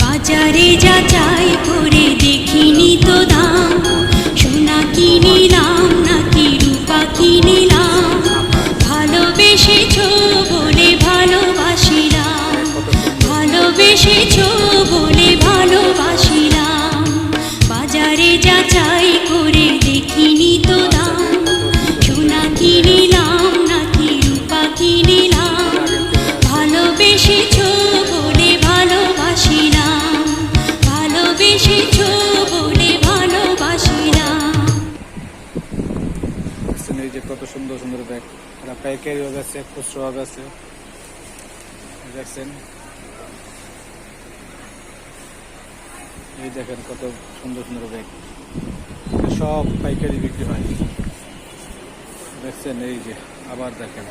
বাজারে যাচাই করে দেখিনি তো দাম, সোনা কিনিলাম নাকি রূপা কিনিলাম, ভালোবেসেছো বলে ভালোবাসিলাম, ভালোবেসেছো বলে ভালোবাসিলাম। বাজারে যাচাই করে দেখিনি তো দাম, সোনা কিনিলাম নাকি রূপা কিনিলাম, ভালোবেসেছো বলে ভালোবাসিলাম, ভালোবেসেছো বলে ভালোবাসিলাম। এই যে কত সুন্দর সুন্দর ব্যাগ, এরা পাইকারিও আছে, খুচরো আছে, দেখছেন। এই দেখেন কত সুন্দর সুন্দর ব্যাগ, সব পাইকারি বিক্রি হয়, দেখছেন। এই যে আবার দেখেন